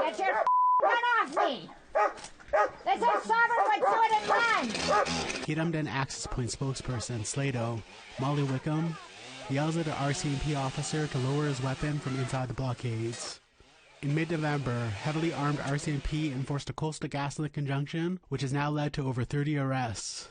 Get your gun off me! This is sovereign Wet'suwet'en land! Gidimt'en Access Point spokesperson Sleydo, Molly Wickham, yells at an RCMP officer to lower his weapon from inside the blockades. In mid-November, heavily armed RCMP enforced a coastal gas link injunction, which has now led to over 30 arrests.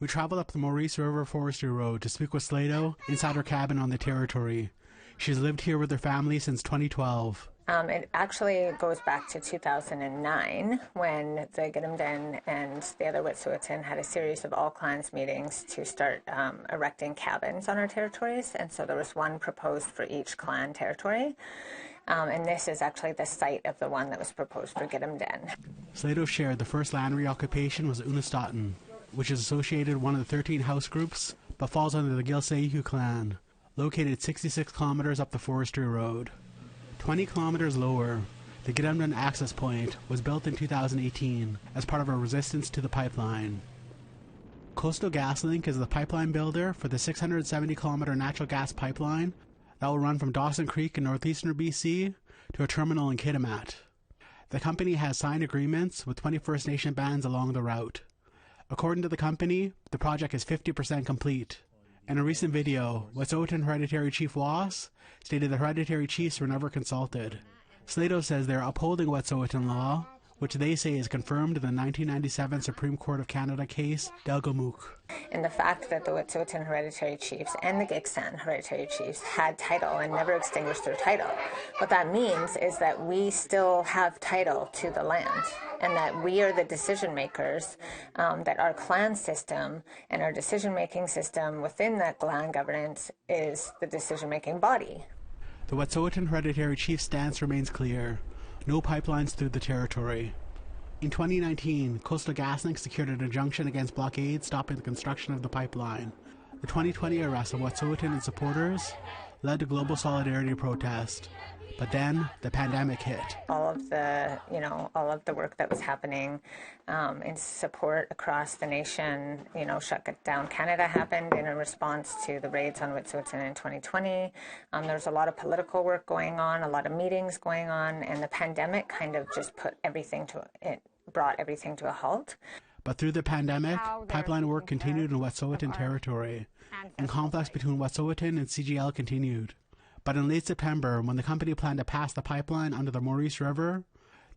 We traveled up the Maurice River Forestry Road to speak with Sleydo inside her cabin on the territory. She's lived here with her family since 2012. It actually goes back to 2009 when the Gidimt'en and the other Wet'suwet'en had a series of all clans meetings to start erecting cabins on our territories, and so there was one proposed for each clan territory. And this is actually the site of the one that was proposed for Gidimt'en. Sleydo shared the first land reoccupation was Unistaten, which is associated with one of the 13 house groups, but falls under the Gilseahu clan, located 66 kilometers up the forestry road. 20 kilometers lower, the Gidim'ten Access Point was built in 2018 as part of a resistance to the pipeline. Coastal GasLink is the pipeline builder for the 670-kilometer natural gas pipeline that will run from Dawson Creek in northeastern BC to a terminal in Kitimat. The company has signed agreements with 20 First Nation bands along the route. According to the company, the project is 50% complete. In a recent video, Wet'suwet'en Hereditary Chief Vows stated the hereditary chiefs were never consulted. Sleydo says they are upholding Wet'suwet'en law, which they say is confirmed in the 1997 Supreme Court of Canada case, Delgamuukw. And the fact that the Wet'suwet'en hereditary chiefs and the Gidimt'en hereditary chiefs had title and never extinguished their title, what that means is that we still have title to the land, and that we are the decision makers, that our clan system and our decision-making system within that clan governance is the decision-making body. The Wet'suwet'en hereditary chief stance remains clear. No pipelines through the territory. In 2019, Coastal GasLink secured an injunction against blockades stopping the construction of the pipeline. The 2020 arrest of Wet'suwet'en and supporters led to global solidarity protest. But then the pandemic hit. All of the work that was happening in support across the nation, Shut Down Canada happened in a response to the raids on Wet'suwet'en in 2020. There's a lot of political work going on, a lot of meetings going on, and the pandemic kind of just brought everything to a halt. But through the pandemic, pipeline work continued in Wet'suwet'en territory, and conflicts between Wet'suwet'en and CGL continued. But in late September, when the company planned to pass the pipeline under the Maurice River,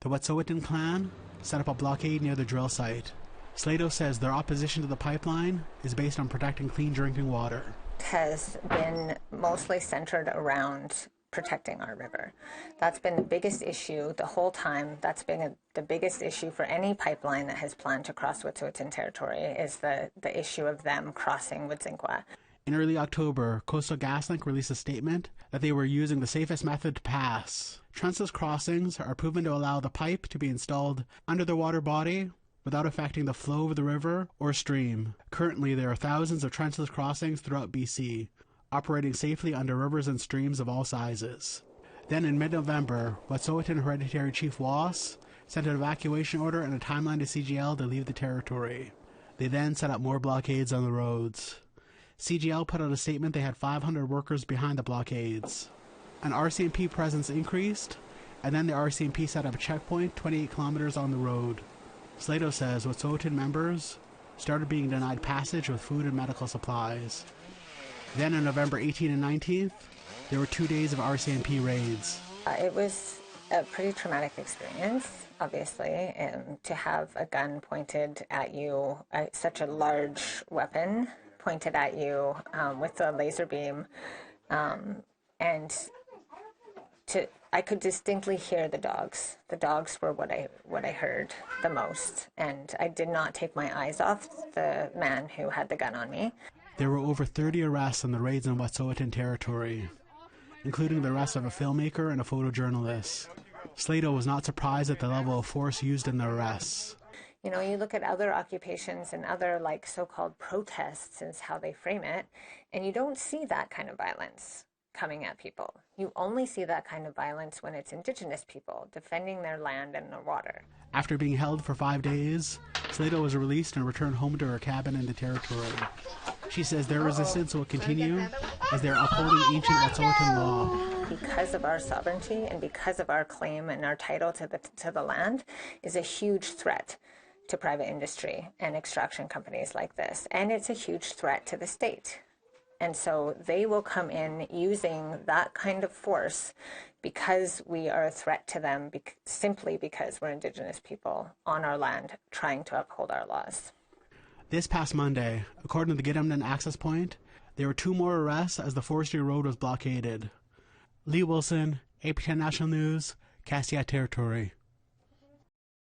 the Wet'suwet'en clan set up a blockade near the drill site. Sleydo says their opposition to the pipeline is based on protecting clean drinking water. It has been mostly centered around protecting our river. That's been the biggest issue the whole time. That's been the biggest issue for any pipeline that has planned to cross Wet'suwet'en territory, is the issue of them crossing Wet'suwet'en. In early October, Coastal GasLink released a statement that they were using the safest method to pass. Trenceless crossings are proven to allow the pipe to be installed under the water body without affecting the flow of the river or stream. Currently, there are thousands of trenceless crossings throughout BC, operating safely under rivers and streams of all sizes. Then in mid-November, Wet'suwet'en Hereditary Chief Voss sent an evacuation order and a timeline to CGL to leave the territory. They then set up more blockades on the roads. CGL put out a statement they had 500 workers behind the blockades. An RCMP presence increased, and then the RCMP set up a checkpoint 28 kilometers on the road. Sleydo says Wet'suwet'en members started being denied passage with food and medical supplies. Then on November 18th and 19th, there were 2 days of RCMP raids. It was a pretty traumatic experience, obviously, to have a gun pointed at you, such a large weapon pointed at you with a laser beam, and I could distinctly hear the dogs. The dogs were what I heard the most, and I did not take my eyes off the man who had the gun on me. There were over 30 arrests on the raids in Wet'suwet'en territory, including the arrest of a filmmaker and a photojournalist. Sleydo was not surprised at the level of force used in the arrests. You look at other occupations and other so-called protests is how they frame it, and you don't see that kind of violence coming at people. You only see that kind of violence when it's Indigenous people defending their land and their water. After being held for 5 days, Sleydo was released and returned home to her cabin in the territory. She says their resistance will continue as they are upholding ancient Wet'suwet'en law. because of our sovereignty and because of our claim and our title to the land, is a huge threat to private industry and extraction companies like this. And it's a huge threat to the state. And so they will come in using that kind of force because we are a threat to them, simply because we're Indigenous people on our land trying to uphold our laws. This past Monday, according to the Gidimt'en Access Point, there were 2 more arrests as the forestry road was blockaded. Lee Wilson, APTN National News, Cassia Territory.